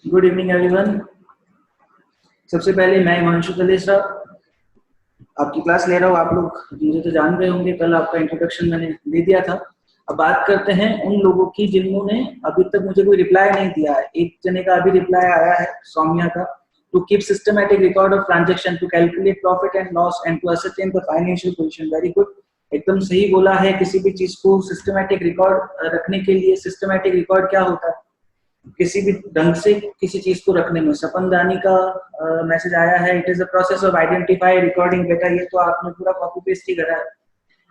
Good evening everyone. सबसे पहले मैं हिमांशु तलेसरा आपकी क्लास ले रहा हूँ। आप लोग मुझे तो जान रहे होंगे, कल आपका इंट्रोडक्शन मैंने दे दिया था। अब बात करते हैं उन लोगों की जिन्होंने अभी तक मुझे कोई रिप्लाई नहीं दिया है। एक जने का अभी रिप्लाई आया है, सौम्या का। To keep systematic record of transaction, to calculate profit and loss and to ascertain the financial position. Very good, एकदम सही बोला है। किसी भी चीज को सिस्टमैटिक रिकॉर्ड रखने के लिए सिस्टमैटिक रिकॉर्ड क्या होता है, किसी भी ढंग से किसी चीज को रखने में। सपन दानी का मैसेज आया है, it is a process of identify recording. बेटा ये तो आपने पूरा कॉपी पेस्ट ही करा है।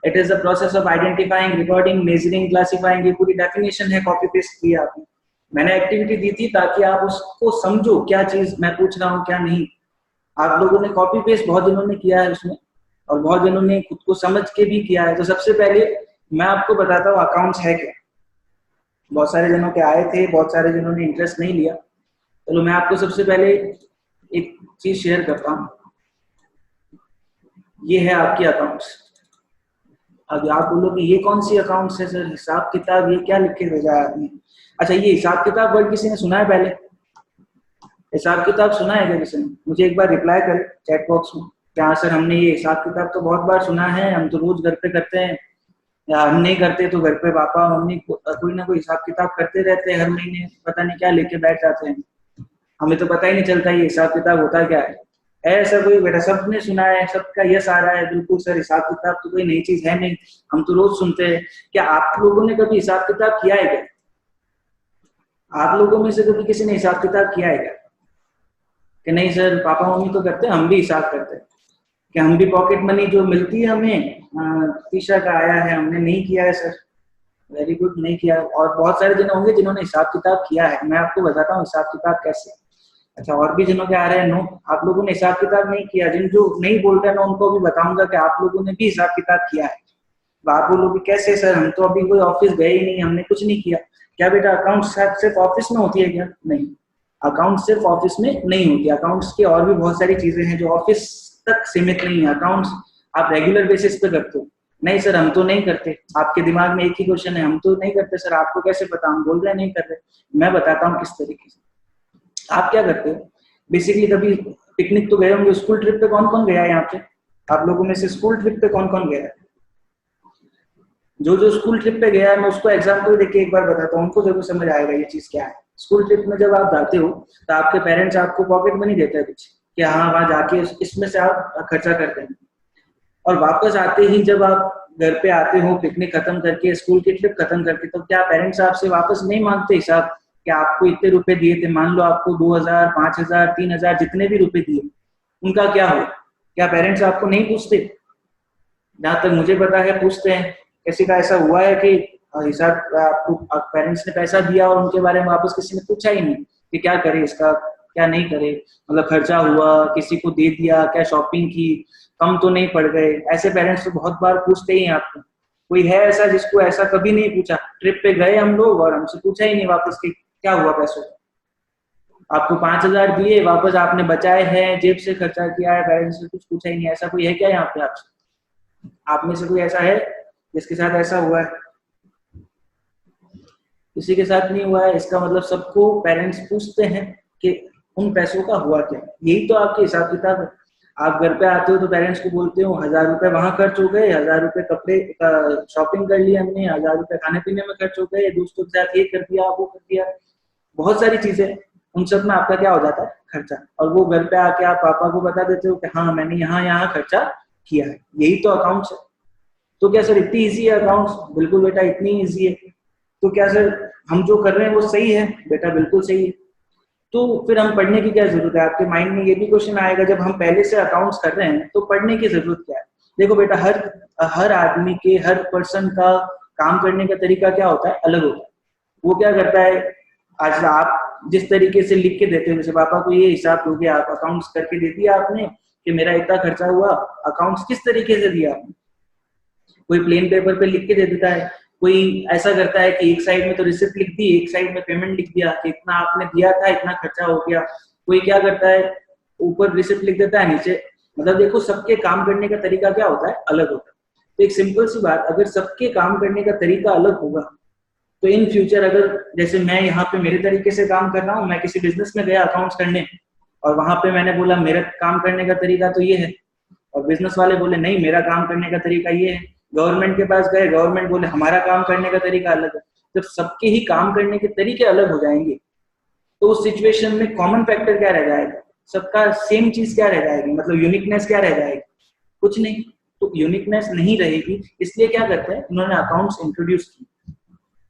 It is the process of identifying recording measuring classifying, ये पूरी डेफिनेशन है, कॉपी पेस्ट किया आपने। मैंने एक्टिविटी दी थी ताकि आप उसको समझो क्या चीज मैं पूछ रहा हूँ क्या नहीं। आप लोगों ने कॉपी पेस्ट बहुत जनों ने किया है उसमें, और बहुत जनों ने खुद को समझ के भी किया है। तो सबसे पहले मैं आपको बताता हूँ अकाउंट्स है क्या। बहुत सारे जनों के आए थे, बहुत सारे जनों ने इंटरेस्ट नहीं लिया। चलो मैं आपको सबसे पहले एक चीज शेयर करता हूँ। ये है आपकी अकाउंट्स। अब आप बोलो कि ये कौन सी अकाउंट्स है सर, हिसाब किताब, ये क्या लिख के भेजा है आपने। अच्छा, ये हिसाब किताब वर्ड किसी ने सुना है पहले? हिसाब किताब सुना है क्या किसी ने? मुझे एक बार रिप्लाई करे चैट बॉक्स में। क्या सर, हमने ये हिसाब किताब तो बहुत बार सुना है, हम तो रोज घर पे करते हैं। या हम नहीं करते तो घर पे पापा मम्मी कोई ना कोई हिसाब किताब करते रहते हैं, हर महीने पता नहीं क्या लेके बैठ जाते हैं। हमें तो पता ही नहीं चलता ये हिसाब किताब होता क्या है। ऐसा कोई? बेटा सबने सुना है, सबका यस आ रहा है। बिल्कुल सर, हिसाब किताब तो कोई नई चीज है नहीं, हम तो रोज सुनते हैं। क्या आप लोगों ने कभी हिसाब किताब किया है क्या? आप लोगों में से कभी किसी ने हिसाब किताब किया है क्या? कि नहीं सर पापा मम्मी तो करते हैं, हम भी हिसाब करते हैं। कि हम भी पॉकेट मनी जो मिलती है हमें, तीसरा का आया है, हमने नहीं किया है सर। वेरी गुड, नहीं किया। और बहुत सारे जन होंगे जिन्होंने हिसाब किताब किया है। मैं आपको बताता हूँ हिसाब किताब कैसे। अच्छा, और भी जिनों के आ रहे हैं नो, आप लोगों ने हिसाब किताब नहीं किया। जिन जो नहीं बोल रहे हैं मैं उनको भी बताऊंगा कि आप लोगों ने भी हिसाब किताब किया है। तो आप बोलोगे कैसे सर, हम तो अभी कोई ऑफिस गए ही नहीं, हमने कुछ नहीं किया। क्या बेटा अकाउंट सिर्फ ऑफिस में होती है क्या? नहीं, अकाउंट सिर्फ ऑफिस में नहीं होती। अकाउंट्स की और भी बहुत सारी चीजें हैं जो ऑफिस तक सीमित नहीं है। अकाउंट्स आप रेगुलर बेसिस पे करते हो। नहीं सर हम तो नहीं करते। आपके दिमाग में एक ही क्वेश्चन है, हम तो नहीं करते सर, आपको कैसे पता? हम बोल रहे हैं नहीं कर रहे। मैं बताता हूँ किस तरीके से। आप क्या करते हो बेसिकली? कभी पिकनिक तो गए होंगे, स्कूल ट्रिप पे कौन कौन गया है यहाँ पे? आप लोगों में से स्कूल ट्रिप पे कौन कौन गया है? जो जो स्कूल ट्रिप पे गया है मैं उसको एग्जांपल देके एक बार बताता हूँ, उनको जरूर समझ आएगा ये चीज क्या है। स्कूल ट्रिप में जब आप जाते हो तो आपके पेरेंट्स आपको पॉकेट मनी देते हैं कुछ, कि हाँ वहां जाके इसमें से आप खर्चा करते हैं। और वापस आते ही जब आप घर पे आते हो पिकनिक खत्म करके, स्कूल की ट्रिप खत्म करके, तो क्या पेरेंट्स आपसे वापस नहीं मांगते हिसाब कि आपको इतने रुपए दिए थे? मान लो आपको 2000 5000 3000 जितने भी रुपए दिए, उनका क्या हो? क्या पेरेंट्स आपको नहीं पूछते? जहां तक मुझे पता है पूछते हैं। किसी का ऐसा हुआ है कि हिसाब आपको पेरेंट्स ने पैसा दिया और उनके बारे में वापस किसी ने पूछा ही नहीं कि क्या करे इसका, क्या नहीं करे? मतलब खर्चा हुआ, किसी को दे दिया, क्या शॉपिंग की, कम तो नहीं पड़ गए? ऐसे पेरेंट्स तो बहुत बार पूछते ही हैं आपको। कोई है ऐसा जिसको ऐसा कभी नहीं पूछा? ट्रिप पे गए हम लोग और हमसे पूछा ही नहीं वापस कि क्या हुआ पैसों का। आपको 5000 दिए, वापस आपने बचाए हैं, जेब से खर्चा किया है, पेरेंट्स से कुछ पूछा ही नहीं। ऐसा कोई है क्या यहाँ पे आपसे? आप में से कोई ऐसा है जिसके साथ ऐसा हुआ है? किसी के साथ नहीं हुआ है। इसका मतलब सबको पेरेंट्स पूछते हैं कि उन पैसों का हुआ क्या। यही तो आपके हिसाब किताब है। आप घर पे आते हो तो पेरेंट्स को बोलते हो 1000 रुपए वहां खर्च हो गए, 1000 रुपए कपड़े शॉपिंग कर ली हमने, 1000 रुपए खाने पीने में खर्च हो गए, दोस्तों के साथ ये कर दिया वो कर दिया, बहुत सारी चीजें। उन सब में आपका क्या हो जाता है? खर्चा। और वो घर पे आके आप पापा को बता देते हो कि हाँ मैंने यहाँ यहाँ खर्चा किया है। यही तो अकाउंट्स है। तो क्या सर इतनी इजी है अकाउंट्स? बिल्कुल बेटा इतनी इजी है। तो क्या सर हम जो कर रहे हैं वो सही है? बेटा बिल्कुल सही है। तो फिर हम पढ़ने की क्या जरूरत है? आपके माइंड में ये भी क्वेश्चन आएगा, जब हम पहले से अकाउंट्स कर रहे हैं तो पढ़ने की जरूरत क्या है? देखो बेटा, हर हर आदमी के, हर पर्सन का काम करने का तरीका क्या होता है? अलग होता है। वो क्या करता है, आज आप जिस तरीके से लिख के देते हो, जैसे पापा को ये हिसाब हो गया, आप अकाउंट्स करके दे दिया आपने कि मेरा इतना खर्चा हुआ। अकाउंट्स किस तरीके से दिया आपने? कोई प्लेन पेपर पे लिख के दे देता है, कोई ऐसा करता है कि एक साइड में तो रिसिप्ट लिख दी, एक साइड में पेमेंट लिख दिया कि इतना आपने दिया था, इतना खर्चा हो गया। कोई क्या करता है, ऊपर रिसिप्ट लिख देता है, नीचे। मतलब देखो सबके काम करने का तरीका क्या होता है? अलग होता है। तो एक सिंपल सी बात, अगर सबके काम करने का तरीका अलग होगा तो इन फ्यूचर अगर जैसे मैं यहाँ पे मेरे तरीके से काम कर रहा हूँ, मैं किसी बिजनेस में गया अकाउंट्स करने और वहां पे मैंने बोला मेरा काम करने का तरीका तो ये है, और बिजनेस वाले बोले नहीं मेरा काम करने का तरीका ये है, गवर्नमेंट के पास गए, गवर्नमेंट बोले हमारा काम करने का तरीका अलग है। जब सबके ही काम करने के तरीके अलग हो जाएंगे तो उस सिचुएशन में कॉमन फैक्टर क्या रह जाएगा, सबका सेम चीज क्या रह जाएगी, मतलब यूनिकनेस क्या रह जाएगी, कुछ नहीं। तो यूनिकनेस नहीं रहेगी, इसलिए क्या करते हैं उन्होंने अकाउंट्स इंट्रोड्यूस की,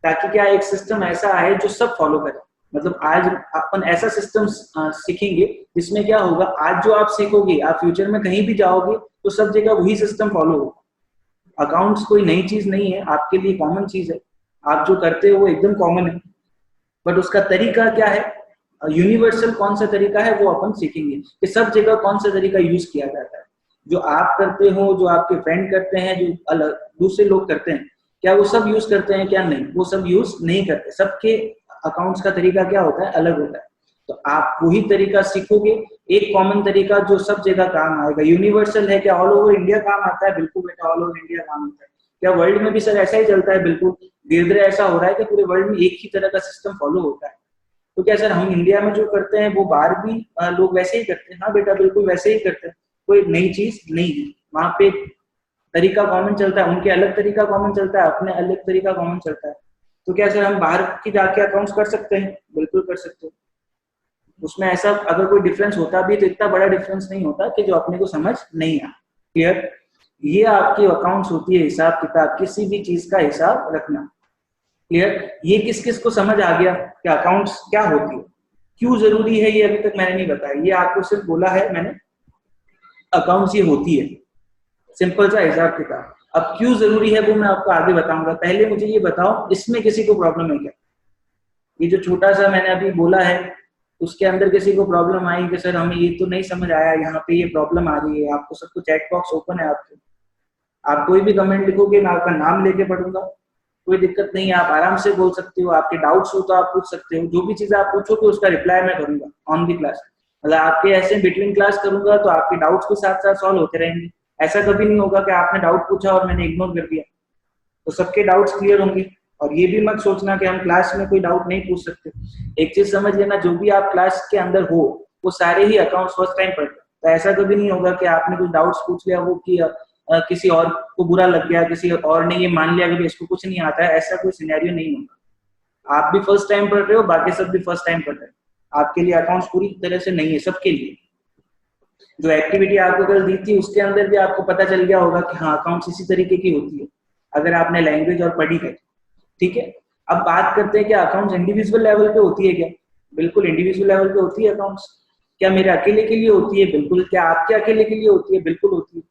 ताकि क्या एक सिस्टम ऐसा आए जो सब फॉलो करे। मतलब आज अपन ऐसा सिस्टम सीखेंगे जिसमें क्या होगा, आज जो आप सीखोगे आप फ्यूचर में कहीं भी जाओगे तो सब जगह वही सिस्टम फॉलो होगा। अकाउंट्स कोई नई चीज नहीं है, आपके लिए कॉमन चीज है, आप जो करते हो वो एकदम कॉमन है, बट उसका तरीका क्या है, यूनिवर्सल कौन सा तरीका है वो अपन सीखेंगे कि सब जगह कौन सा तरीका यूज किया जाता है। जो आप करते हो, जो आपके फ्रेंड करते हैं, जो अलग दूसरे लोग करते हैं, क्या वो सब यूज करते हैं, क्या नहीं, वो सब यूज नहीं करते। सबके अकाउंट्स का तरीका क्या होता है, अलग होता है। तो आप वही तरीका सीखोगे, एक कॉमन तरीका जो सब जगह काम आएगा, यूनिवर्सल है। क्या ऑल ओवर इंडिया काम आता है? बिल्कुल बेटा, ऑल ओवर इंडिया काम आता है। क्या वर्ल्ड में भी सर ऐसा ही चलता है? बिल्कुल। धीरे धीरे ऐसा हो रहा है कि पूरे वर्ल्ड में एक ही तरह का सिस्टम फॉलो होता है। तो क्या सर हम इंडिया में जो करते हैं वो बाहर भी लोग वैसे ही करते हैं? हाँ बेटा, बिल्कुल वैसे ही करते हैं, कोई नई चीज नहीं है। वहां पे तरीका कॉमन चलता है, उनके अलग तरीका कॉमन चलता है, अपने अलग तरीका कॉमन चलता है। तो क्या सर हम बाहर की जाके अकाउंट्स कर सकते हैं? बिल्कुल कर सकते हैं। उसमें ऐसा अगर कोई डिफरेंस होता भी तो इतना बड़ा डिफरेंस नहीं होता कि जो अपने को समझ नहीं आ। क्लियर? ये आपकी अकाउंट्स होती है, हिसाब किताब, किसी भी चीज का हिसाब रखना। क्लियर? ये किस किस को समझ आ गया कि अकाउंट्स क्या होती है, क्यों जरूरी है? ये अभी तक मैंने नहीं बताया, ये आपको सिर्फ बोला है मैंने अकाउंट्स ये होती है, सिंपल सा हिसाब किताब। अब क्यों जरूरी है वो मैं आपको आगे बताऊंगा। पहले मुझे ये बताओ, इसमें किसी को प्रॉब्लम है क्या? ये जो छोटा सा मैंने अभी बोला है उसके अंदर किसी को प्रॉब्लम आई कि सर हमें ये तो नहीं समझ आया, यहाँ पे ये प्रॉब्लम आ रही है? आपको सबको चैट बॉक्स ओपन है आपके, आप कोई भी कमेंट लिखोगे मैं आपका नाम लेके पढ़ूंगा, कोई दिक्कत नहीं है, आप आराम से बोल सकते हो। आपके डाउट्स हो तो आप पूछ सकते हो, जो भी चीज आप पूछोगे उसका रिप्लाई मैं करूंगा ऑन दी क्लास। मतलब आपके ऐसे बिटवीन क्लास करूंगा तो आपके डाउट्स के साथ साथ सॉल्व होते रहेंगे। ऐसा कभी नहीं होगा कि आपने डाउट पूछा और मैंने इग्नोर कर दिया, तो सबके डाउट्स क्लियर होंगे। और ये भी मत सोचना कि हम क्लास में कोई डाउट नहीं पूछ सकते। एक चीज समझ लेना, जो भी आप क्लास के अंदर हो वो सारे ही अकाउंट्स फर्स्ट टाइम पढ़ते हैं, तो ऐसा कभी नहीं होगा कि आपने कुछ डाउट्स पूछ लिया, वो कि किसी और को बुरा लग गया, किसी और ने ये मान लिया कि इसको कुछ नहीं आता है, ऐसा कोई सिनेरियो नहीं होगा। आप भी फर्स्ट टाइम पढ़ रहे हो, बाकी सब भी फर्स्ट टाइम पढ़ रहे हैं। आपके लिए अकाउंट्स पूरी तरह से नहीं है, सबके लिए। जो एक्टिविटी आपको कल दी थी उसके अंदर भी आपको पता चल गया होगा कि हाँ अकाउंट्स इसी तरीके की होती है, अगर आपने लैंग्वेज और पढ़ी है। ठीक है, अब बात करते हैं कि अकाउंट्स इंडिविजुअल लेवल पे होती है क्या? बिल्कुल इंडिविजुअल लेवल पे होती है अकाउंट्स। क्या मेरे अकेले के लिए होती है? बिल्कुल। क्या आपके अकेले के लिए होती है? बिल्कुल होती है।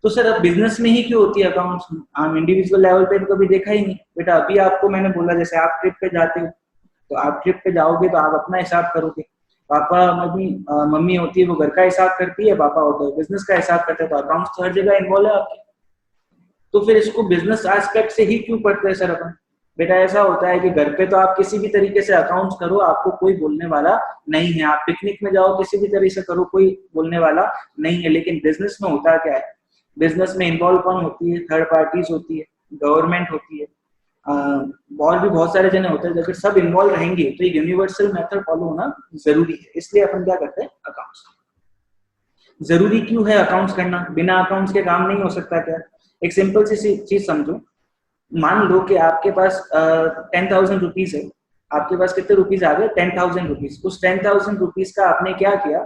तो सर अब बिजनेस में ही क्यों होती है अकाउंट्स? हम इंडिविजुअल लेवल पे तो कभी देखा ही नहीं बेटा। अभी आपको मैंने बोला जैसे आप ट्रिप पे जाते हो, तो आप ट्रिप पे जाओगे तो आप अपना हिसाब करोगे, पापा मम्मी मम्मी होती है वो घर का हिसाब करती है, पापा होता है बिजनेस का हिसाब करते हैं, तो अकाउंट्स तो हर जगह इन्वॉल्व है आपके। तो फिर इसको बिजनेस एस्पेक्ट से ही क्यों पढ़ते हैं सर अपन? बेटा ऐसा होता है कि घर पे तो आप किसी भी तरीके से अकाउंट्स करो, आपको कोई बोलने वाला नहीं है। आप पिकनिक में जाओ, किसी भी तरीके से करो, कोई बोलने वाला नहीं है। लेकिन बिजनेस में होता क्या है? बिजनेस में इन्वॉल्व कौन होती है? थर्ड पार्टीज होती है, गवर्नमेंट होती है, और भी बहुत सारे जने होते हैं। अगर सब इन्वॉल्व रहेंगे तो एक यूनिवर्सल मेथड फॉलो होना जरूरी है। इसलिए अपन क्या करते हैं, अकाउंट्स। जरूरी क्यों है अकाउंट्स करना? बिना अकाउंट्स के काम नहीं हो सकता क्या? एक सिंपल सी चीज समझो, मान लो कि आपके पास 10,000 रुपीज है। आपके पास कितने रुपीज आ गए? 10,000 रुपीज। उस 10,000 रुपीज का आपने क्या किया,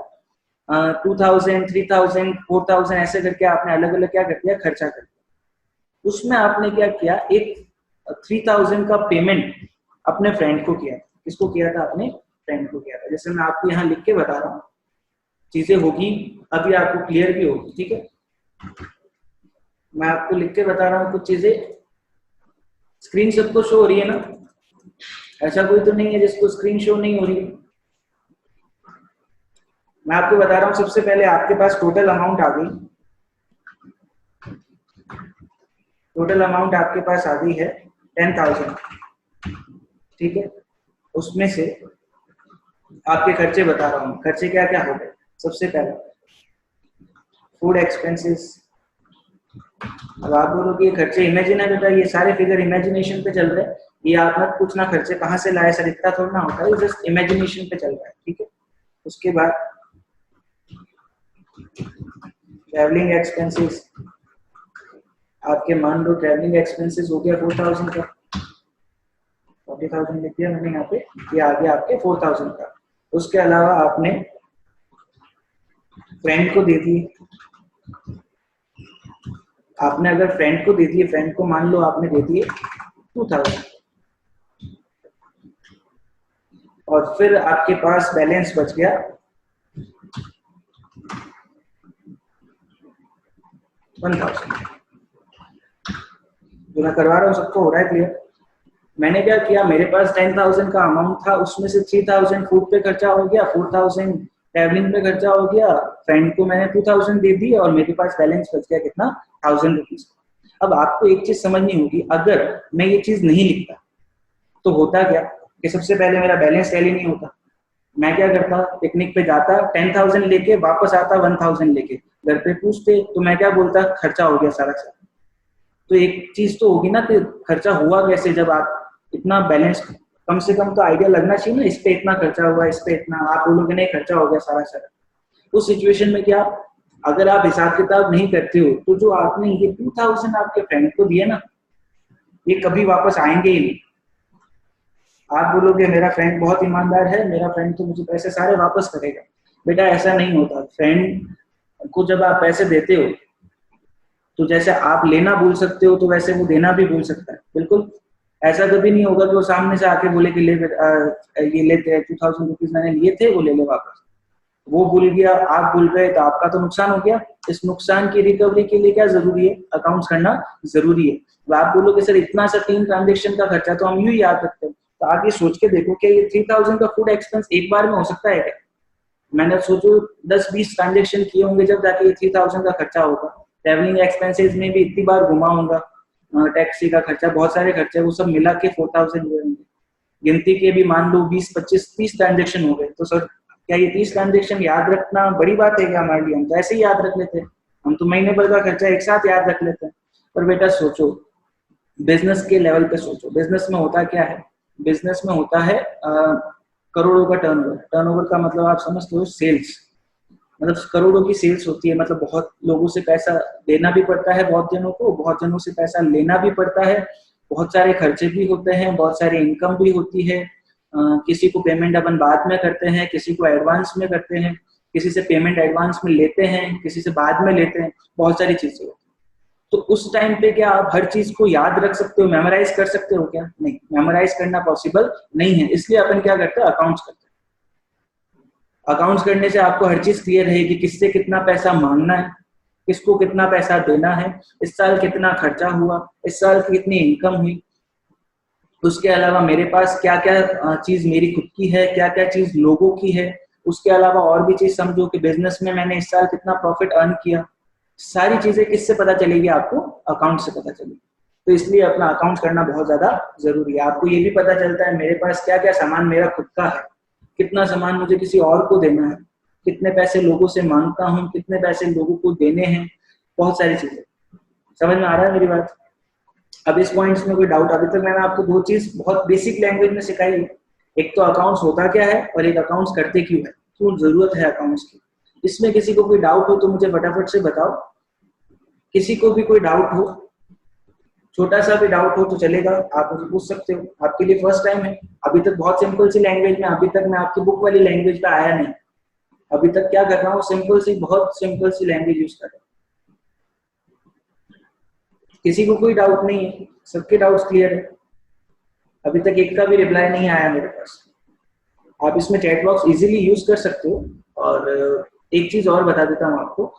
2,000, 3,000, 4,000 ऐसे करके आपने अलग अलग क्या कर दिया, खर्चा कर दिया। उसमें आपने क्या किया, एक 3,000 का पेमेंट अपने फ्रेंड को किया। किसको किया था? अपने फ्रेंड को किया था। जैसे मैं आपको यहाँ लिख के बता रहा हूँ, चीजें होगी अभी आपको क्लियर भी होगी। ठीक है, मैं आपको लिख के बता रहा हूँ कुछ चीजें। स्क्रीन सबको शो हो रही है ना? ऐसा कोई तो नहीं है जिसको स्क्रीन शो नहीं हो रही है? मैं आपको बता रहा हूँ, सबसे पहले आपके पास टोटल अमाउंट आ गई। टोटल अमाउंट आपके पास आ गई है 10,000। ठीक है, उसमें से आपके खर्चे बता रहा हूँ। खर्चे क्या क्या हो गए? सबसे पहले फूड एक्सपेंसेस। अब आप बोलोगे ये खर्चे इमेजिन है बेटा, ये सारे फिगर इमेजिनेशन पे चल रहे हैं, ये आप मत पूछना खर्चे कहाँ से लाए सर, इतना थोड़ा ना होता है, जस्ट इमेजिनेशन पे चल रहा है, ठीक है। उसके बाद ट्रैवलिंग एक्सपेंसेस, आपके मान लो ट्रैवलिंग एक्सपेंसेस हो गया 4000 का, 40,000 लिख दिया मैंने यहाँ पे, ये आ गया आपके 4000 का। उसके अलावा आपने फ्रेंड को दे दिए, आपने अगर फ्रेंड को दे दिए, फ्रेंड को मान लो आपने दे दिए 2000, और फिर आपके पास बैलेंस बच गया 1000। जो मैं करवा रहा हूँ सबको हो रहा है क्लियर? मैंने क्या किया, मेरे पास 10,000 का अमाउंट था, उसमें से 3,000 फूड पे खर्चा हो गया, 4,000 ट्रैवलिंग पे खर्चा हो गया, फ्रेंड को मैंने 2,000 दे दी, और मेरे पास बैलेंस बच गया कितना, 1,000 रुपीज। अब आपको एक चीज समझनी होगी, अगर मैं ये चीज नहीं लिखता तो होता क्या कि सबसे पहले मेरा बैलेंस टैली नहीं होता। मैं क्या करता, पिकनिक पे जाता 10,000 लेके, वापस आता 1,000 लेके, घर पे पूछते तो मैं क्या बोलता, खर्चा हो गया सारा सारा। तो एक चीज तो होगी ना कि खर्चा हुआ कैसे, जब आप इतना बैलेंस, कम से कम तो आइडिया लगना चाहिए ना, इस पे इतना खर्चा हुआ, इस पे इतना, आप बोलोगे नहीं खर्चा हो गया सारा सारा। उस सिचुएशन में क्या, अगर आप हिसाब किताब नहीं करते हो तो जो आपने ये 2,000 आपके फ्रेंड को दिए ना, ये कभी वापस आएंगे ही नहीं। आप बोलोगे मेरा फ्रेंड बहुत ईमानदार है, मेरा फ्रेंड तो मुझे पैसे सारे वापस करेगा। बेटा ऐसा नहीं होता। फ्रेंड को जब आप पैसे देते हो तो जैसे आप लेना भूल सकते हो, तो वैसे वो देना भी भूल सकता है। बिल्कुल ऐसा कभी नहीं होगा कि वो सामने से आके बोले कि ले ये लेते 2,000 रुपीज मैंने लिए थे, वो ले ले वापस। वो भूल गया, आप भूल गए, तो आपका तो नुकसान हो गया। इस नुकसान की रिकवरी के लिए क्या जरूरी है, अकाउंट्स करना जरूरी है। तो आप बोलोगे सर इतना सा 3 ट्रांजेक्शन का खर्चा तो हम यूं ही याद रखते हैं। तो आप ये सोच के देखो कि ये 3,000 का फूड एक्सपेंस एक बार में हो सकता है क्या? मैंने सोचो 10-20 ट्रांजेक्शन किए होंगे जब जाके ये 3,000 का खर्चा होगा। ट्रैवलिंग एक्सपेंसेस में भी इतनी बार घुमा होगा, टैक्सी का खर्चा, बहुत सारे खर्चे, वो सब मिला के 4,000 हुए होंगे। गिनती के भी मान लो 20, 25, 30 ट्रांजेक्शन हो गए। तो सर क्या ये 30 ट्रांजेक्शन याद रखना बड़ी बात है क्या हमारे लिए? हम तो ऐसे ही याद रख लेते हैं, हम तो महीने भर का खर्चा एक साथ याद रख लेते हैं। पर बेटा सोचो, बिजनेस के लेवल पे सोचो, बिजनेस में होता क्या है? बिजनेस में होता है करोड़ों का टर्नओवर। टर्नओवर का मतलब आप समझते हो, सेल्स, मतलब करोड़ों की सेल्स होती है। मतलब बहुत लोगों से पैसा देना भी पड़ता है, बहुत जनों को, बहुत जनों से पैसा लेना भी पड़ता है, बहुत सारे खर्चे भी होते हैं, बहुत सारी इनकम भी होती है। किसी को पेमेंट अपन बाद में करते हैं, किसी को एडवांस में करते हैं, किसी से पेमेंट एडवांस में लेते हैं, किसी से बाद में लेते हैं, बहुत सारी चीजें होती हैं। तो उस टाइम पे क्या आप हर चीज को याद रख सकते हो, मेमोराइज कर सकते हो क्या? नहीं, मेमोराइज करना पॉसिबल नहीं है। इसलिए अपन क्या करते हैं, अकाउंट्स करते हैं। अकाउंट्स करने से आपको हर चीज क्लियर रहेगी, किससे कितना पैसा मांगना है, किसको कितना पैसा देना है, इस साल कितना खर्चा हुआ, इस साल की कितनी इनकम हुई, उसके अलावा मेरे पास क्या क्या चीज मेरी खुद की है, क्या क्या चीज लोगों की है, उसके अलावा और भी चीज समझो कि बिजनेस में मैंने इस साल कितना प्रॉफिट अर्न किया। सारी चीजें किससे पता चलेगी आपको? अकाउंट से पता चलेगी। तो इसलिए अपना अकाउंट करना बहुत ज्यादा जरूरी है। आपको ये भी पता चलता है मेरे पास क्या क्या सामान मेरा खुद का है, कितना सामान मुझे किसी और को देना है, कितने पैसे लोगों से मांगता हूँ, कितने पैसे लोगों को देने हैं, बहुत सारी चीजें। समझ में आ रहा है मेरी बात? अब इस पॉइंट्स में कोई डाउट? अभी तक मैंने आपको 2 चीज बहुत बेसिक लैंग्वेज में सिखाई है। एक तो अकाउंट्स होता क्या है, और एक अकाउंट्स करते क्यों है, क्यों जरूरत है अकाउंट्स की। इसमें किसी को कोई डाउट हो तो मुझे फटाफट से बताओ। किसी को भी कोई डाउट हो, छोटा सा भी डाउट हो तो चलेगा, आप मुझे पूछ सकते हो। आपके लिए फर्स्ट टाइम है, अभी तक बहुत सिंपल सी लैंग्वेज में, अभी तक मैं आपकी बुक वाली लैंग्वेज पे आया नहीं। अभी तक क्या कर रहा हूँ, सिंपल सी, बहुत सिंपल सी लैंग्वेज यूज कर रहा हूँ। किसी को कोई डाउट नहीं है? सबके डाउट्स क्लियर है? अभी तक एक का भी रिप्लाई नहीं आया मेरे पास। आप इसमें चैट बॉक्स इजीली यूज कर सकते हो। और एक चीज और बता देता हूँ आपको,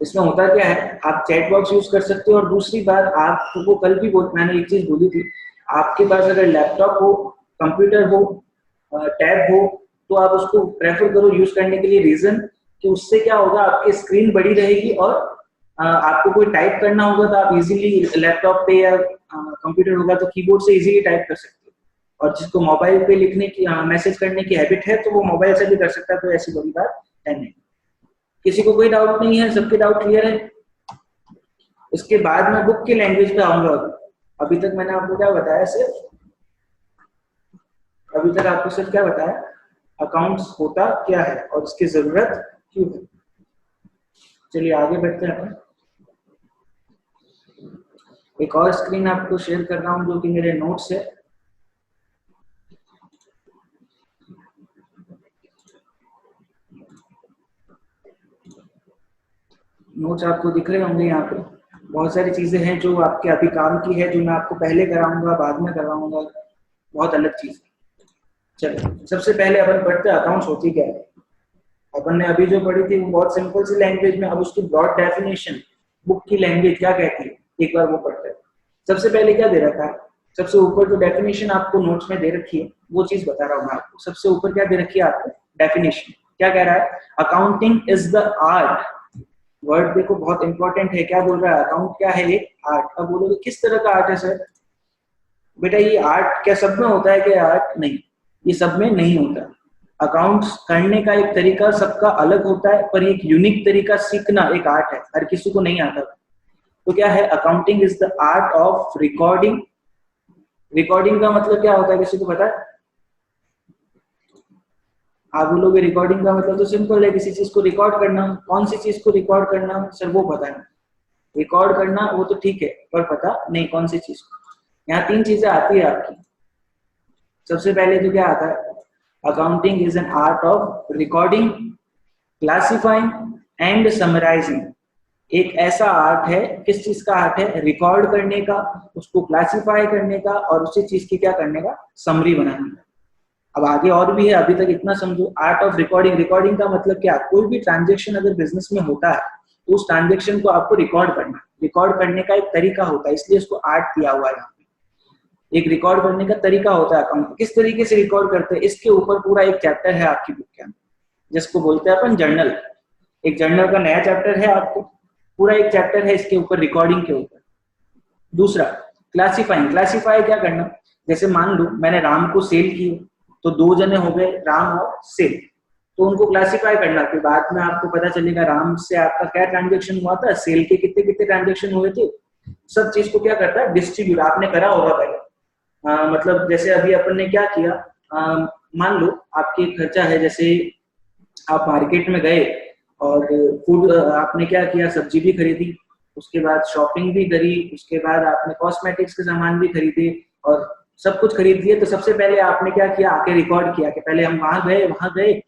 इसमें होता क्या है, आप चैट बॉक्स यूज कर सकते हो। और दूसरी बात, आपको कल भी मैंने एक चीज बोली थी, आपके पास अगर लैपटॉप हो, कंप्यूटर हो, टैब हो, तो आप उसको प्रेफर करो यूज करने के लिए। रीजन कि उससे क्या होगा, आपकी स्क्रीन बड़ी रहेगी, और आपको कोई टाइप करना होगा तो आप इजीली लैपटॉप पे या कंप्यूटर होगा तो कीबोर्ड से इजीली टाइप कर सकते हो। और जिसको मोबाइल पे लिखने की, मैसेज करने की हैबिट है, तो वो मोबाइल से भी कर सकता है, तो ऐसी बड़ी बात है नहीं। किसी को कोई डाउट नहीं है? सबके डाउट क्लियर है? इसके बाद मैं बुक की लैंग्वेज पे आऊंगा। अभी तक मैंने आपको क्या बताया, अभी तक आपको सिर्फ क्या बताया, अकाउंट्स होता क्या है और इसकी जरूरत क्यों है। चलिए आगे बढ़ते हैं अपन। एक और स्क्रीन आपको शेयर कर रहा हूं जो कि मेरे नोट्स है। नोट्स आपको दिख रहे होंगे यहाँ पे। बहुत सारी चीजें हैं जो आपके अभी काम की है, जो मैं आपको पहले कराऊंगा, बाद में करवाऊंगा, बहुत अलग चीज है। चलो सबसे पहले अपन पढ़ते हैं अकाउंट्स होती क्या है। अपन ने अभी जो पढ़ी थी वो बहुत सिंपल सी लैंग्वेज में, अब उसकी ब्रॉड डेफिनेशन, बुक की लैंग्वेज क्या कहती है, एक बार वो पढ़ते हैं। सबसे पहले क्या दे रखा है, सबसे ऊपर जो डेफिनेशन आपको नोट्स में दे रखी है वो चीज बता रहा हूँ मैं आपको। सबसे ऊपर क्या दे रखी है आपको, डेफिनेशन। क्या कह रहा है, accounting is the art. Word देखो बहुत इंपॉर्टेंट है, क्या बोल रहा है, अकाउंट क्या है, एक आर्ट। अब बोलोगे किस तरह का आर्ट है सर, बेटा ये आर्ट क्या सब में होता है, क्या आर्ट नहीं, ये सब में नहीं होता। अकाउंट्स करने का एक तरीका सबका अलग होता है, पर एक यूनिक तरीका सीखना एक आर्ट है, हर किसी को नहीं आता। तो क्या है, accounting is the art of recording. Recording का मतलब क्या होता है, किसी को पता है? आप बोलोगे रिकॉर्डिंग का मतलब तो सिंपल है, किसी चीज को रिकॉर्ड करना। कौन सी चीज को रिकॉर्ड करना सर, वो पता है। रिकॉर्ड करना वो तो ठीक है, पर पता नहीं कौन सी चीज को। यहाँ तीन चीजें आती है आपकी। सबसे पहले तो क्या आता है, accounting is an art of recording, classifying and summarising. एक ऐसा आर्ट है, किस चीज का आर्ट है, रिकॉर्ड करने का, उसको क्लासिफाई करने का और उसी चीज की क्या करने का, समरी बनाने का। अब आगे और भी है, अभी तक इतना समझो। आर्ट ऑफ रिकॉर्डिंग, रिकॉर्डिंग का मतलब क्या, कोई भी ट्रांजेक्शन अगर बिजनेस में होता है तो उस ट्रांजेक्शन को आपको रिकॉर्ड करना, रिकॉर्ड करने का एक तरीका होता है, इसलिए इसको आर्ट दिया हुआ है यहाँ पे। एक रिकॉर्ड करने का तरीका होता है अकाउंट, किस तरीके से रिकॉर्ड करते हैं, इसके ऊपर पूरा एक चैप्टर है आपकी बुक के अंदर, जिसको बोलते हैं अपन जर्नल। एक जर्नल का नया चैप्टर है आपको, पूरा एक चैप्टर है इसके ऊपर, रिकॉर्डिंग के ऊपर। दूसरा क्लासिफाइंग, क्लासिफाई क्या करना, जैसे मान लो मैंने राम को सेल की, तो दो जने हो गए, राम और सेल, तो उनको क्लासिफाई करना, फिर बाद में आपको पता चलेगा राम से आपका क्या ट्रांजेक्शन हुआ था, सेल के कितने कितने ट्रांजेक्शन हुए थे, सब चीज को क्या करता है, डिस्ट्रीब्यूट। आपने करा होगा पहले, मतलब जैसे अभी अपन ने क्या किया, मान लो आपके खर्चा है, जैसे आप मार्केट में गए और फूड आपने क्या किया, सब्जी भी खरीदी, उसके बाद शॉपिंग भी करी, उसके बाद आपने कॉस्मेटिक्स के सामान भी खरीदे और सब कुछ खरीद लिए। तो सबसे पहले आपने क्या किया, आके रिकॉर्ड किया कि पहले हम वहां गए,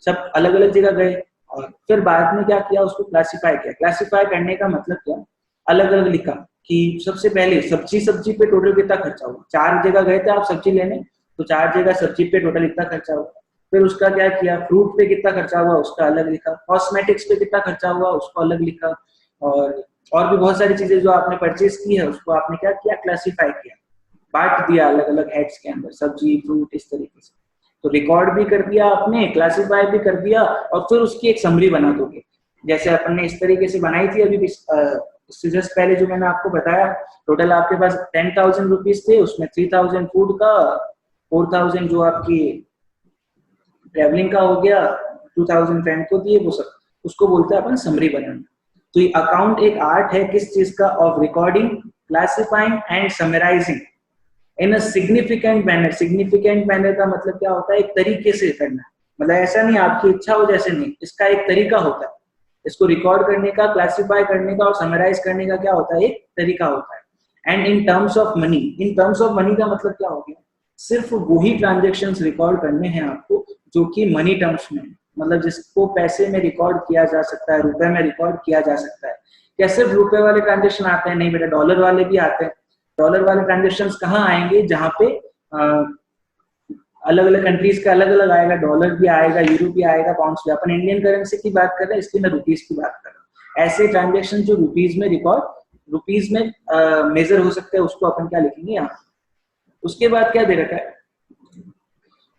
सब अलग अलग जगह गए, और फिर बाद में क्या किया, उसको क्लासिफाई किया। क्लासिफाई करने का मतलब क्या, अलग अलग लिखा कि सबसे पहले सब्जी पे टोटल कितना खर्चा हुआ, 4 जगह गए थे आप सब्जी लेने, तो 4 जगह सब्जी पे टोटल इतना खर्चा हुआ। फिर उसका क्या किया, फ्रूट पे कितना खर्चा हुआ उसका अलग लिखा, कॉस्मेटिक्स पे कितना खर्चा हुआ उसको अलग लिखा, और भी बहुत सारी चीजें जो आपने परचेज की है उसको आपने क्या किया, क्लासिफाई किया, बांट दिया अलग अलग हेड्स के अंदर, सब्जी फ्रूट इस तरीके से। तो रिकॉर्ड भी कर दिया आपने, क्लासिफाई भी कर दिया, और फिर उसकी एक समरी बना दोगे, जैसे अपन ने इस तरीके से बनाई थी अभी इससे जस्ट पहले जो मैंने आपको बताया। टोटल आपके पास 10,000 रुपीज थे, उसमें 3,000 फूड का, 4,000 जो आपकी ट्रेवलिंग का हो गया, 2,000 फ्रेंड को दिए, वो सब उसको बोलते हैं अपन समरी बनाना। तो ये अकाउंट एक आर्ट है, किस चीज का, of recording, classifying and summarising in a significant manner. Significant manner का मतलब क्या होता है, एक तरीके से करना, मतलब ऐसा नहीं आपकी इच्छा हो जैसे नहीं, इसका एक तरीका होता है। इसको रिकॉर्ड करने का, क्लासिफाई करने का और समराइज करने का क्या होता है, एक तरीका होता है। And in terms of money, in terms of money का मतलब क्या हो गया, सिर्फ वही ट्रांजेक्शन्स रिकॉर्ड करने हैं आपको जो कि मनी टर्म्स में, मतलब जिसको पैसे में रिकॉर्ड किया जा सकता है, रुपए में रिकॉर्ड किया जा सकता है। क्या सिर्फ रुपए वाले ट्रांजेक्शन आते हैं, नहीं बेटा, डॉलर वाले भी आते हैं। डॉलर वाले ट्रांजेक्शन कहाँ आएंगे, जहाँ पे अलग अलग कंट्रीज का अलग अलग आएगा, डॉलर भी आएगा, यूरो भी आएगा, पाउंड्स भी। अपन इंडियन करेंसी की बात कर रहे हैं, इसलिए मैं रुपीज की बात कर रहा हूँ। ऐसे ट्रांजेक्शन जो रुपीज में रिकॉर्ड, रुपीज में मेजर हो सकते हैं, उसको अपन क्या लिखेंगे यहाँ। उसके बाद क्या दे रखा है,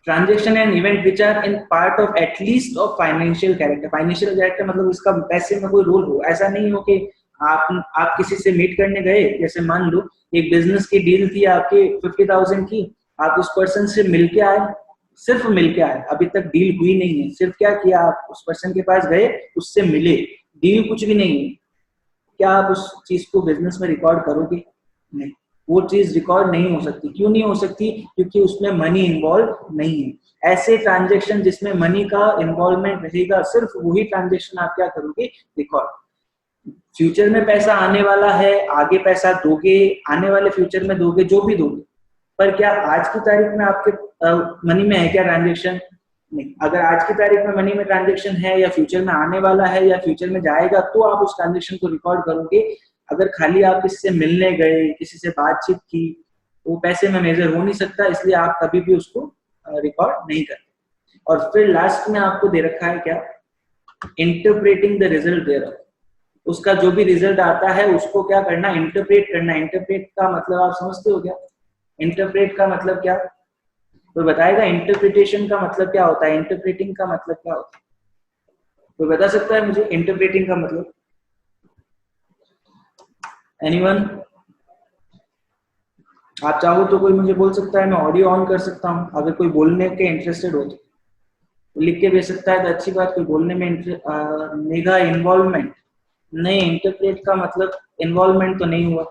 transaction and event which are in part of at least of financial character. Financial character मतलब इसका पैसे में कोई रोल हो, ऐसा नहीं हो कि आप किसी से मीट करने गए, जैसे मान लो एक बिजनेस की डील थी आपकी 50,000 की, आप उस पर्सन से मिलके आए, सिर्फ मिलके आए, अभी तक डील हुई नहीं है, सिर्फ क्या किया, आप उस पर्सन के पास गए, उससे मिले, डील कुछ भी नहीं है, क्या आप उस चीज को बिजनेस में रिकॉर्ड करोगे, नहीं। वो चीज रिकॉर्ड नहीं हो सकती। क्यों नहीं हो सकती? क्योंकि उसमें मनी इन्वॉल्व नहीं है। ऐसे ट्रांजेक्शन जिसमें मनी का इन्वॉल्वमेंट रहेगा, सिर्फ वही ट्रांजेक्शन आप क्या करोगे? रिकॉर्ड। फ्यूचर में पैसा आने वाला है, आगे पैसा दोगे, आने वाले फ्यूचर में दोगे, जो भी दोगे, पर क्या आज की तारीख में आपके मनी में है क्या ट्रांजेक्शन? नहीं। अगर आज की तारीख में मनी में ट्रांजेक्शन है, या फ्यूचर में आने वाला है, या फ्यूचर में जाएगा, तो आप उस ट्रांजेक्शन को रिकॉर्ड करोगे। अगर खाली आप किसी से मिलने गए, किसी से बातचीत की, वो पैसे में मेजर हो नहीं सकता, इसलिए आप कभी भी उसको रिकॉर्ड नहीं करते। और फिर लास्ट में आपको दे रखा है क्या? Interpreting the result there. उसका जो भी रिजल्ट आता है उसको क्या करना? इंटरप्रेट करना। इंटरप्रेट का मतलब आप समझते हो क्या? इंटरप्रेट का मतलब क्या? कोई बताएगा इंटरप्रिटेशन का मतलब क्या होता है? इंटरप्रेटिंग का मतलब क्या होता है? कोई बता सकता है मुझे इंटरप्रेटिंग का मतलब? एनीवन? आप चाहो तो कोई मुझे बोल सकता है, मैं ऑडियो ऑन कर सकता हूँ। अगर कोई बोलने के इंटरेस्टेड हो तो लिख के भेज सकता है, तो अच्छी बात। कोई बोलने में मेगा इन्वॉल्वमेंट नहीं, इंटरप्रेट का मतलब इन्वॉल्वमेंट तो नहीं हुआ।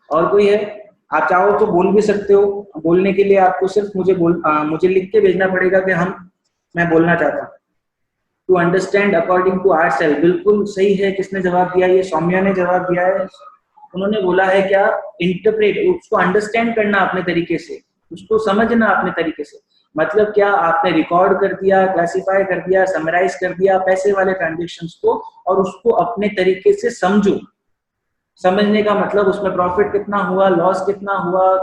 और कोई है? आप चाहो तो बोल भी सकते हो। बोलने के लिए आपको सिर्फ मुझे लिख के भेजना पड़ेगा कि मैं बोलना चाहता हूँ। To understand according to our self. बिल्कुल सही है। किसने जवाब दिया? ये सौम्या ने जवाब दिया है। उन्होंने बोला है क्या? इंटरप्रेट, उसको अंडरस्टैंड करना अपने तरीके से, उसको समझना अपने तरीके से। मतलब क्या? आपने रिकॉर्ड कर दिया, क्लासिफाई कर दिया, समराइज कर दिया पैसे वाले ट्रांजेक्शन्स को, और उसको अपने तरीके से समझो। समझने का मतलब उसमें प्रॉफिट कितना हुआ, लॉस कितना हुआ,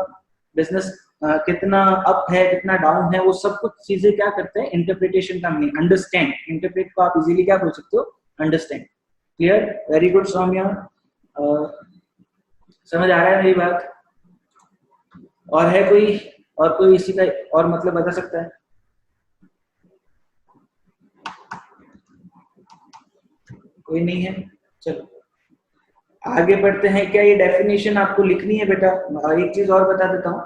बिजनेस कितना अप है, कितना डाउन है, वो सब कुछ चीजें क्या करते हैं? इंटरप्रिटेशन का मीनिंग अंडरस्टैंड। इंटरप्रेट को आप इजीली क्या बोल सकते हो? Understand. Clear? Very good Saumya. समझ आ रहा है मेरी बात? और है कोई? और कोई इसी का और मतलब बता सकता है? कोई नहीं है? चलो आगे बढ़ते हैं। क्या ये डेफिनेशन आपको लिखनी है बेटा? एक चीज और बता देता हूँ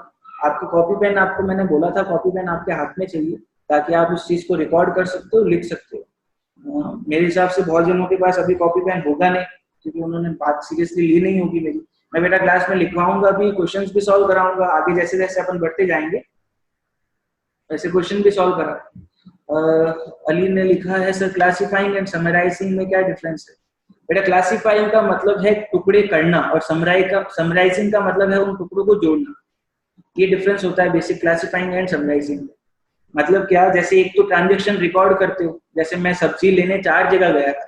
आपको। कॉपी पेन, आपको मैंने बोला था कॉपी पेन आपके हाथ में चाहिए, ताकि आप उस चीज को रिकॉर्ड कर सकते हो, लिख सकते हो। मेरे हिसाब से बहुत जनों के पास अभी कॉपी पेन होगा नहीं, क्योंकि उन्होंने बात सीरियसली ली नहीं होगी मेरी। मैं बेटा क्लास में लिखवाऊंगा भी, क्वेश्चंस भी सॉल्व कराऊंगा। आगे जैसे जैसे अपन बढ़ते जाएंगे वैसे क्वेश्चन भी सॉल्व करा। अली ने लिखा है सर क्लासिफाइंग एंड समराइजिंग में क्या डिफरेंस है? बेटा क्लासिफाइंग का मतलब है टुकड़े करना, और समराइजिंग का मतलब है उन टुकड़ों को जोड़ना। ये डिफरेंस होता है बेसिक क्लासिफाइंग एंड समराइजिंग में। मतलब क्या? जैसे एक तो ट्रांजेक्शन रिकॉर्ड करते हो, जैसे मैं सब्जी लेने 4 जगह गया था,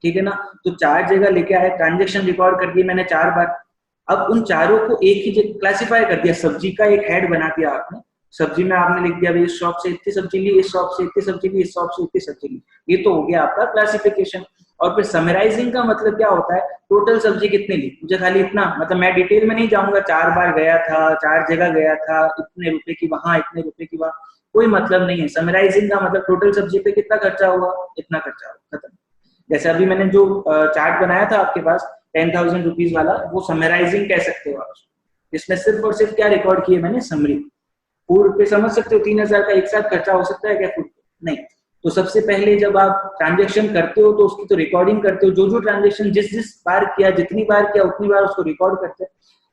ठीक है ना? तो 4 जगह लेके आया, ट्रांजेक्शन रिकॉर्ड कर दिया मैंने 4 बार। अब उन चारों को एक ही जगह क्लासिफाई कर दिया, सब्जी का एक हेड बना दिया आपने। सब्जी में आपने लिख दिया भाई इस शॉप से इतनी सब्जी ली, इस शॉप से इतनी सब्जी ली, इस शॉप से इतनी सब्जी ली। ये तो हो गया आपका क्लासिफिकेशन। और फिर समराइजिंग का मतलब क्या होता है? टोटल सब्जी कितनी ली, मुझे खाली इतना, मतलब मैं डिटेल में नहीं जाऊंगा, 4 बार गया था, 4 जगह गया था, इतने रुपए की वहां, इतने रुपए की वहां, कोई मतलब नहीं है। समराइजिंग का मतलब टोटल सब्जी पे कितना खर्चा हुआ, इतना खर्चा हुआ, खत्म। जैसे अभी मैंने जो चार्ट बनाया था आपके पास 10,000 रुपीज वाला, वो समराइजिंग कह सकते हो आप। इसमें सिर्फ और सिर्फ क्या रिकॉर्ड किए मैंने? समरी। फूड पे समझ सकते हो 3,000 का एक साथ खर्चा हो सकता है क्या फूड पे? नहीं। तो सबसे पहले जब आप ट्रांजेक्शन करते हो तो उसकी तो रिकॉर्डिंग करते हो, जो जो ट्रांजेक्शन जिस जिस बार किया, जितनी बार किया उतनी बार उसको रिकॉर्ड करते हैं।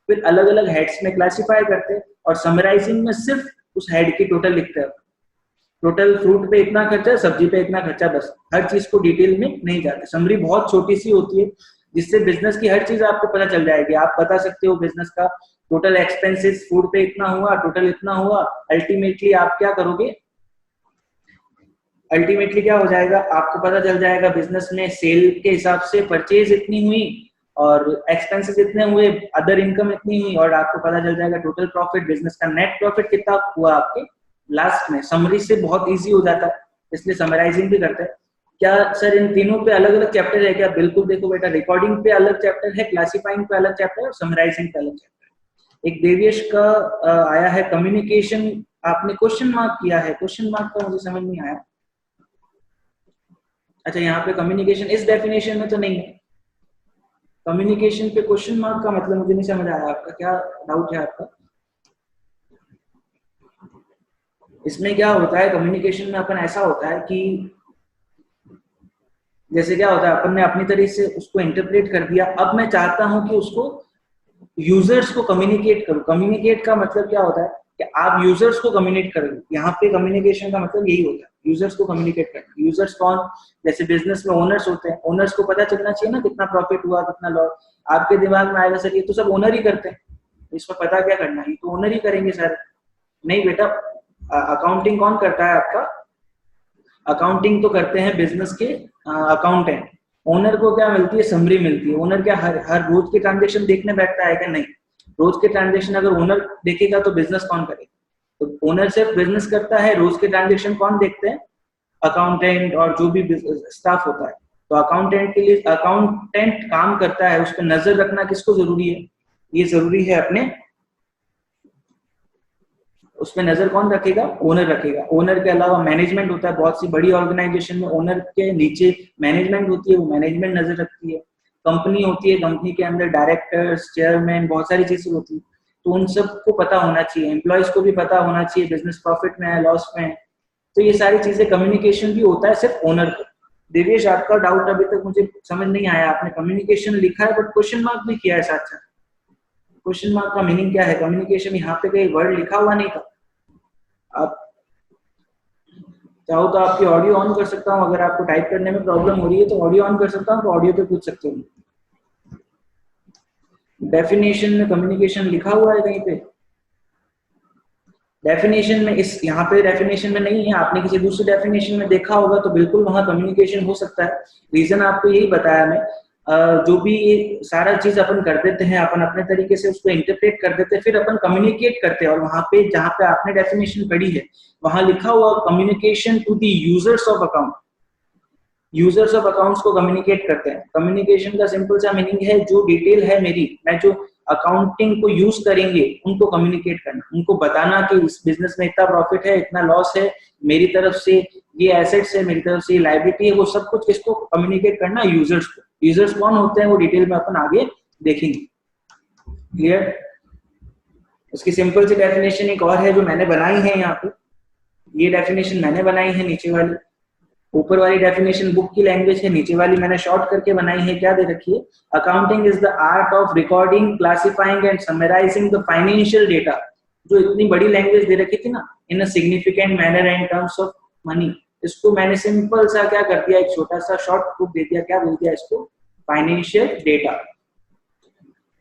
फिर अलग अलग हेड्स में क्लासिफाई करते हैं, और समराइजिंग में सिर्फ उस हेड की टोटल लिखते हैं। टोटल फ्रूट पे इतना खर्चा, सब्जी पे इतना खर्चा, बस। हर चीज को डिटेल में नहीं जाते। समरी बहुत छोटी सी होती है, जिससे बिजनेस की हर चीज आपको पता चल जाएगी। आप बता सकते हो बिजनेस का टोटल एक्सपेंसेस फूड पे इतना हुआ, टोटल इतना हुआ। अल्टीमेटली आप क्या करोगे? अल्टीमेटली क्या हो जाएगा? आपको पता चल जाएगा बिजनेस में सेल के हिसाब से परचेज इतनी हुई, और एक्सपेंसेस इतने हुए, अदर इनकम इतनी हुई, और आपको पता चल जाएगा टोटल प्रॉफिट, बिजनेस का नेट प्रॉफिट कितना हुआ आपके लास्ट में। समरी से बहुत इजी हो जाता है, इसलिए समराइजिंग भी करते हैं। क्या सर इन तीनों पे अलग अलग चैप्टर है क्या? बिल्कुल। देखो बेटा, रिकॉर्डिंग पे अलग चैप्टर है, क्लासिफाइंग पे अलग चैप्टर है, और समराइजिंग पे अलग चैप्टर है। एक देवेश का आया है कम्युनिकेशन, आपने क्वेश्चन मार्क किया है, क्वेश्चन मार्क का मुझे समझ नहीं आया। अच्छा, यहाँ पे कम्युनिकेशन इस डेफिनेशन में तो नहीं है। कम्युनिकेशन पे क्वेश्चन मार्क का मतलब मुझे नहीं समझ आया, आपका क्या डाउट है आपका? इसमें क्या होता है कम्युनिकेशन में? अपन ऐसा होता है कि जैसे क्या होता है, अपन ने अपनी तरीके से उसको इंटरप्रेट कर दिया। अब मैं चाहता हूं कि उसको यूजर्स को कम्युनिकेट करो। कम्युनिकेट का मतलब क्या होता है कि आप यूजर्स को कम्युनिकेट करोगे। यहाँ पे कम्युनिकेशन का मतलब यही होता है, यूजर्स को कम्युनिकेट करना। यूजर्स कौन? जैसे बिजनेस में ओनर्स होते हैं, ओनर्स को पता चलना चाहिए ना कितना प्रॉफिट हुआ, कितना लॉस। आपके दिमाग में आएगा सर ये तो सब ओनर ही करते हैं, इसमें पता क्या करना है, ये तो ओनर ही करेंगे सर। नहीं बेटा, अकाउंटिंग कौन करता है आपका? अकाउंटिंग तो करते हैं बिजनेस के अकाउंटेंट। ओनर को क्या मिलती है? समरी मिलती है। ओनर क्या हर हर रोज के ट्रांजेक्शन देखने बैठता है क्या? नहीं। रोज के ट्रांजेक्शन अगर ओनर देखेगा तो बिजनेस कौन करेगा? तो ओनर सिर्फ बिजनेस करता है, रोज के ट्रांजेक्शन कौन देखते हैं? अकाउंटेंट और जो भी स्टाफ होता है। तो अकाउंटेंट के लिए अकाउंटेंट काम करता है, उस पर नजर रखना किसको जरूरी है? ये जरूरी है अपने, उसमें नजर कौन रखेगा? ओनर रखेगा। ओनर के अलावा मैनेजमेंट होता है, बहुत सी बड़ी ऑर्गेनाइजेशन में ओनर के नीचे मैनेजमेंट होती है, वो मैनेजमेंट नजर रखती है। कंपनी होती है, कंपनी के अंदर डायरेक्टर्स, चेयरमैन, बहुत सारी चीजें होती है, तो उन सबको पता होना चाहिए। एम्प्लॉयज को भी पता होना चाहिए बिजनेस प्रॉफिट में है, लॉस में है। तो ये सारी चीजें, कम्युनिकेशन भी होता है सिर्फ ओनर को। देवेश, आपका डाउट अभी तक मुझे समझ नहीं आया। आपने कम्युनिकेशन लिखा है बट क्वेश्चन मार्क भी किया है साथ साथ। क्वेश्चन मार्क का मीनिंग क्या है? कम्युनिकेशन यहाँ पे कहीं वर्ड लिखा हुआ नहीं था। आप चाहो तो आपकी ऑडियो ऑन कर सकता हूँ, अगर आपको टाइप करने में प्रॉब्लम हो रही है तो ऑडियो ऑन कर सकता हूँ, तो ऑडियो पे पूछ सकते हो। डेफिनेशन में कम्युनिकेशन लिखा हुआ है कहीं पे? डेफिनेशन में, इस यहाँ पे डेफिनेशन में नहीं है। आपने किसी दूसरे डेफिनेशन में देखा होगा तो बिल्कुल वहां कम्युनिकेशन हो सकता है। रीजन आपको यही बताया मैं। जो भी ये सारा चीज अपन कर देते हैं, अपन अपने तरीके से उसको इंटरप्रेट कर देते हैं, फिर अपन कम्युनिकेट करते हैं। और वहां पे जहाँ पे आपने डेफिनेशन पढ़ी है वहां लिखा हुआ communication to the users of account. Users of accounts को कम्युनिकेट करते हैं। कम्युनिकेशन का सिंपल सा मीनिंग है, जो डिटेल है मेरी, मैं जो अकाउंटिंग को यूज करेंगे उनको कम्युनिकेट करना, उनको बताना कि इस बिजनेस में इतना प्रॉफिट है, इतना लॉस है, मेरी तरफ से ये एसेट्स है, मेरी तरफ से ये लायबिलिटी है, वो सब कुछ किसको कम्युनिकेट करना? यूजर्स को। यूजर्स कौन होते हैं वो डिटेल में अपन आगे देखेंगे। क्लियर? उसकी सिंपल सी डेफिनेशन एक और है जो मैंने बनाई है यहाँ पे। ये डेफिनेशन मैंने बनाई है, नीचे वाली। ऊपर वाली डेफिनेशन बुक की लैंग्वेज है, नीचे वाली मैंने शॉर्ट करके बनाई है। क्या दे रखी है? Accounting is the art of recording, classifying and summarising the financial data. जो इतनी बड़ी लैंग्वेज दे रखी थी ना, in a significant manner and terms of money, इसको मैंने सिंपल सा क्या कर दिया, एक छोटा सा शॉर्ट बुक दे दिया। क्या बोल दिया इसको? Financial data.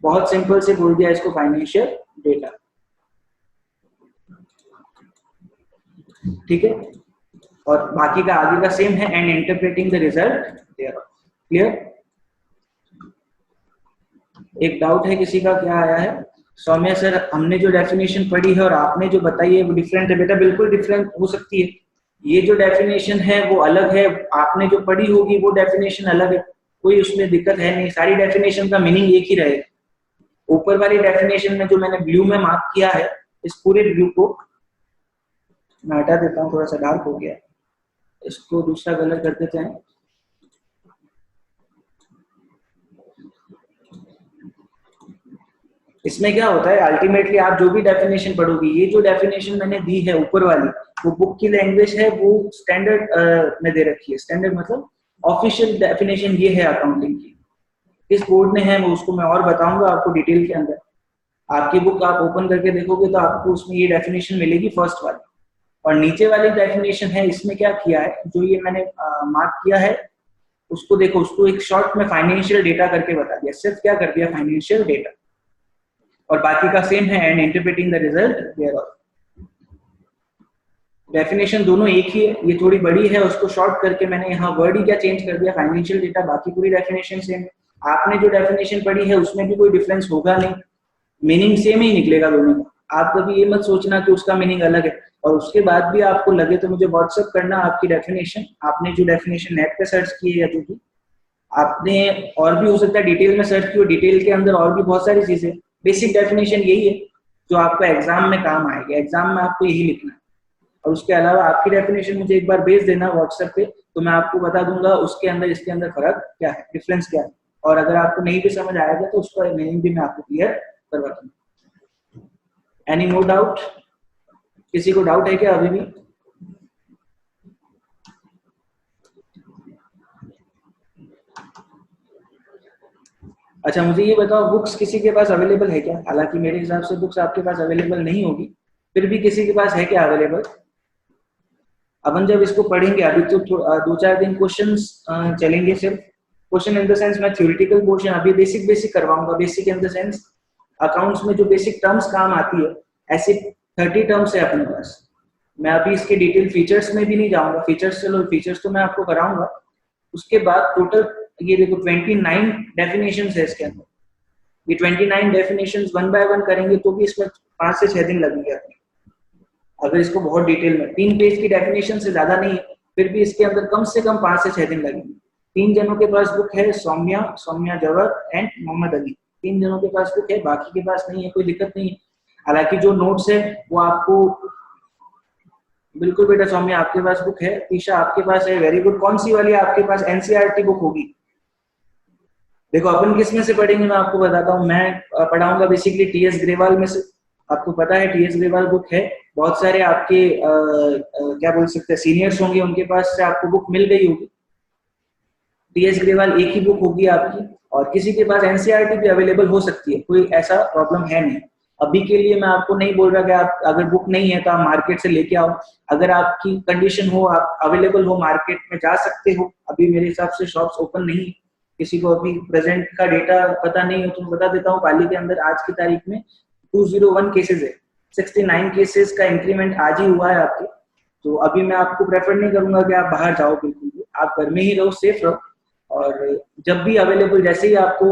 बहुत सिंपल से बोल दिया इसको, फाइनेंशियल डेटा। ठीक है? और बाकी का आगे का सेम है, and interpreting the result there. Clear? एक डाउट है किसी का? क्या आया है? सौम्या सर, हमने जो डेफिनेशन पढ़ी है और आपने जो बताई है वो डिफरेंट है। बेटा बिल्कुल डिफरेंट हो सकती है। ये जो डेफिनेशन है वो अलग है, आपने जो पढ़ी होगी वो डेफिनेशन अलग है। कोई उसमें दिक्कत है नहीं, सारी डेफिनेशन का मीनिंग एक ही रहेगा। ऊपर वाली डेफिनेशन में जो मैंने ब्लू में मार्क किया है, इस पूरे ब्लू को मैं हटा देता हूँ, थोड़ा सा डार्क हो गया, इसको दूसरा कलर कर देते हैं। इसमें क्या होता है, अल्टीमेटली आप जो भी डेफिनेशन पढ़ोगे, ये जो डेफिनेशन मैंने दी है ऊपर वाली, वो बुक की लैंग्वेज है, वो स्टैंडर्ड में दे रखी है। स्टैंडर्ड मतलब ऑफिशियल डेफिनेशन ये है अकाउंटिंग की। किस बोर्ड ने है वो उसको मैं और बताऊंगा आपको डिटेल के अंदर। आपकी बुक आप ओपन करके देखोगे तो आपको उसमें ये डेफिनेशन मिलेगी, फर्स्ट वाली। और नीचे वाली डेफिनेशन है, इसमें क्या किया है, जो ये मैंने मार्क किया है उसको देखो, उसको एक शॉर्ट में फाइनेंशियल डेटा करके बता दिया। सिर्फ क्या कर दिया? Financial data. और बाकी का सेम है, and interpreting the result there of. Definition दोनों एक ही है, ये थोड़ी बड़ी है, उसको शॉर्ट करके मैंने यहाँ वर्ड ही क्या चेंज कर दिया, फाइनेंशियल डेटा। बाकी पूरी डेफिनेशन सेम है। आपने जो डेफिनेशन पढ़ी है उसमें भी कोई डिफरेंस होगा नहीं, मीनिंग सेम ही निकलेगा दोनों का। आप कभी ये मत सोचना कि उसका मीनिंग अलग है। और उसके बाद भी आपको लगे तो मुझे व्हाट्सअप करना आपकी डेफिनेशन, आपने जो डेफिनेशन नेट पे सर्च की है या जो भी आपने, और भी हो सकता है डिटेल में सर्च की हो, डिटेल के अंदर और भी बहुत सारी चीजें। बेसिक डेफिनेशन यही है जो आपको एग्जाम में काम आएगी, एग्जाम में आपको यही लिखना है। और उसके अलावा आपकी डेफिनेशन मुझे एक बार भेज देना व्हाट्सएप पे, तो मैं आपको बता दूंगा उसके अंदर इसके अंदर फर्क क्या है, डिफरेंस क्या है। और अगर आपको नहीं भी समझ आएगा तो उसका मीनिंग भी मैं आपको क्लियर करवा दूंगा। Any more doubt? किसी को डाउट है क्या अभी भी? अच्छा मुझे ये बताओ, बुक्स किसी के पास अवेलेबल है क्या? हालांकि मेरे हिसाब से बुक्स आपके पास अवेलेबल नहीं होगी, फिर भी किसी के पास है क्या अवेलेबल? अपन जब इसको पढ़ेंगे, अभी तो दो चार दिन क्वेश्चंस चलेंगे सिर्फ। क्वेश्चन इन द सेंस मैं थ्योरेटिकल पोर्शन अभी बेसिक बेसिक करवाऊंगा। Basic in the sense accounts में जो बेसिक टर्म्स काम आती है, ऐसे 30 टर्म्स है अपने पास। मैं अभी इसके डिटेल फीचर्स में भी नहीं जाऊंगा। फीचर्स, चलो फीचर्स तो मैं आपको कराऊंगा। उसके बाद टोटल ये देखो 29 डेफिनेशन है इसके अंदर। ये 29 डेफिनेशन वन बाय वन करेंगे तो भी इसमें 5 से 6 दिन लगेंगे अपने। अगर इसको बहुत डिटेल में 3 पेज की डेफिनेशन से ज्यादा नहीं है, फिर भी इसके अंदर कम से कम 5 से 6 दिन लगेंगे। 3 जनों के पास बुक है, सौम्या, सौम्या जवर एंड मोहम्मद अली। 3 जनों के पास बुक है, बाकी के पास नहीं है, कोई दिक्कत नहीं है। हालांकि जो नोट्स है वो आपको, बिल्कुल बेटा सौम्या आपके पास बुक है, ईशा आपके पास है, वेरी गुड। कौन सी वाली आपके पास? एनसीईआरटी बुक होगी। देखो अपन किस में से पढ़ेंगे मैं आपको बताता हूँ। मैं पढ़ाऊंगा बेसिकली टीएस ग्रेवाल में से। आपको पता है टीएस ग्रेवाल बुक है। बहुत सारे आपके क्या बोल सकते हैं सीनियर्स होंगे, उनके पास से आपको बुक मिल गई होगी। टीएस ग्रेवाल एक ही बुक होगी आपकी, और किसी के पास एनसीईआरटी भी अवेलेबल हो सकती है, कोई ऐसा प्रॉब्लम है नहीं। अभी के लिए मैं आपको नहीं बोल रहा कि आप अगर बुक नहीं है तो आप मार्केट से लेके आओ। अगर आपकी कंडीशन हो, आप अवेलेबल हो, मार्केट में जा सकते हो। अभी मेरे हिसाब से शॉप्स ओपन नहीं है। किसी को अभी प्रेजेंट का डेटा पता नहीं हो तो मैं बता देता हूँ। पाली के अंदर आज की तारीख में 201 केसेस है। 69 केसेस का इंक्रीमेंट आज ही हुआ है आपके। तो अभी मैं आपको प्रेफर नहीं करूंगा कि आप बाहर जाओ, बिल्कुल भी आप घर में ही रहो, सेफ रहो। और जब भी अवेलेबल, जैसे ही आपको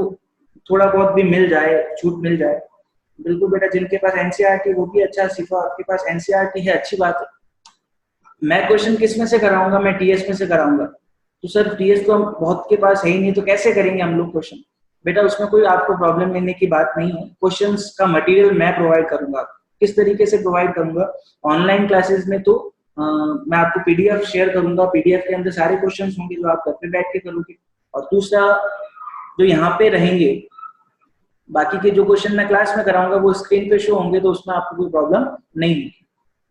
थोड़ा बहुत भी मिल जाए, छूट मिल जाए, बिल्कुल बेटा। जिनके पास एनसीईआरटी वो भी अच्छा, सिर्फ आपके पास एनसीईआरटी है, अच्छी बात है। मैं क्वेश्चन किस में से कराऊंगा? मैं टीएस में से कराऊंगा। तो सर टीएस तो हम बहुत के पास है ही नहीं, तो कैसे करेंगे हम लोग क्वेश्चन? बेटा उसमें कोई आपको प्रॉब्लम लेने की बात नहीं है। क्वेश्चंस का मटेरियल मैं प्रोवाइड करूंगा। किस तरीके से प्रोवाइड करूंगा? ऑनलाइन क्लासेस में तो मैं आपको पीडीएफ शेयर करूंगा। पीडीएफ के अंदर सारे क्वेश्चंस होंगे जो आप घर पे बैठ के करोगे। और दूसरा, जो यहाँ पे रहेंगे, बाकी के जो क्वेश्चन मैं क्लास में कराऊंगा वो स्क्रीन पे शो होंगे, तो उसमें आपको कोई प्रॉब्लम नहीं होगी।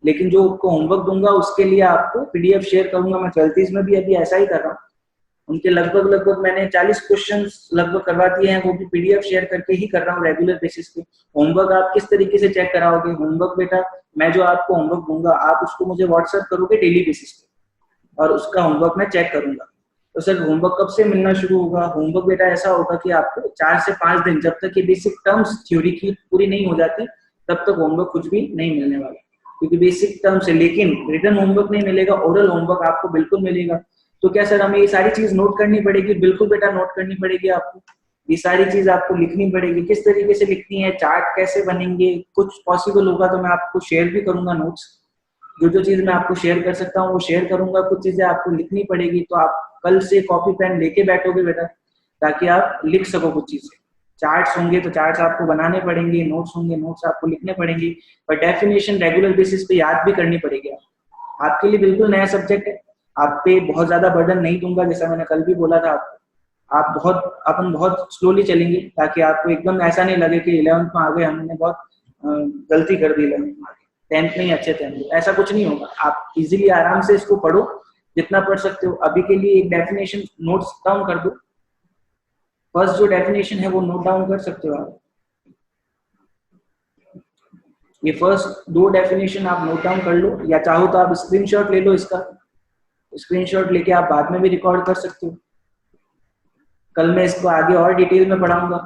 लेकिन जो आपको होमवर्क दूंगा उसके लिए आपको पीडीएफ शेयर करूंगा। मैं 12th में भी अभी ऐसा ही कर रहा हूँ। उनके लगभग लगभग मैंने 40 क्वेश्चंस लगभग करवा दिए हैं, वो भी पीडीएफ शेयर करके ही कर रहा हूँ रेगुलर बेसिस पे। होमवर्क आप किस तरीके से चेक कराओगे? होमवर्क बेटा, मैं जो आपको होमवर्क दूंगा आप उसको मुझे व्हाट्सएप करोगे डेली बेसिस पे, और उसका होमवर्क मैं चेक करूंगा। तो सर होमवर्क कब से मिलना शुरू होगा? होमवर्क बेटा ऐसा होगा कि आपको 4 से 5 दिन, जब तक ये बेसिक टर्म्स थ्योरी की पूरी नहीं हो जाती तब तक होमवर्क कुछ भी नहीं मिलने वाला, क्योंकि बेसिक टर्म्स है। लेकिन रिटन होमवर्क नहीं मिलेगा, ओरल होमवर्क आपको बिल्कुल मिलेगा। तो क्या सर हमें ये सारी चीज नोट करनी पड़ेगी? बिल्कुल बेटा नोट करनी पड़ेगी आपको। ये सारी चीज आपको लिखनी पड़ेगी। किस तरीके से लिखनी है, चार्ट कैसे बनेंगे, कुछ पॉसिबल होगा तो मैं आपको शेयर भी करूंगा नोट्स। जो जो चीज मैं आपको शेयर कर सकता हूँ वो शेयर करूंगा। कुछ चीजें आपको लिखनी पड़ेगी, तो आप कल से कॉपी पेन लेके बैठोगे बेटा, ताकि आप लिख सको कुछ चीजें। चार्ट्स होंगे तो चार्ट्स आपको बनाने पड़ेंगे, नोट्स होंगे नोट्स आपको लिखने पड़ेंगे, पर डेफिनेशन रेगुलर बेसिस पे याद भी करनी पड़ेगी। आपके लिए बिल्कुल नया सब्जेक्ट है। आप पे बहुत ज्यादा बर्डन नहीं दूंगा, जैसा मैंने कल भी बोला था आपको। आप बहुत, अपन बहुत स्लोली चलेंगे, ताकि आपको एकदम ऐसा नहीं लगे कि 11th में आ गए हमने बहुत गलती कर दी 11th में, 10th में ही अच्छे थे। ऐसा कुछ नहीं होगा। आप इजीली आराम से इसको पढ़ो, जितना पढ़ सकते हो। अभी के लिए एक डेफिनेशन नोट्स डाउन कर दो। फर्स्ट जो डेफिनेशन है वो नोट डाउन कर सकते हो आप। ये फर्स्ट 2 डेफिनेशन आप नोट डाउन कर लो, या चाहो तो आप स्क्रीनशॉट ले लो इसका। स्क्रीनशॉट लेके आप बाद में भी रिकॉर्ड कर सकते हो। कल मैं इसको आगे और डिटेल में पढ़ाऊंगा।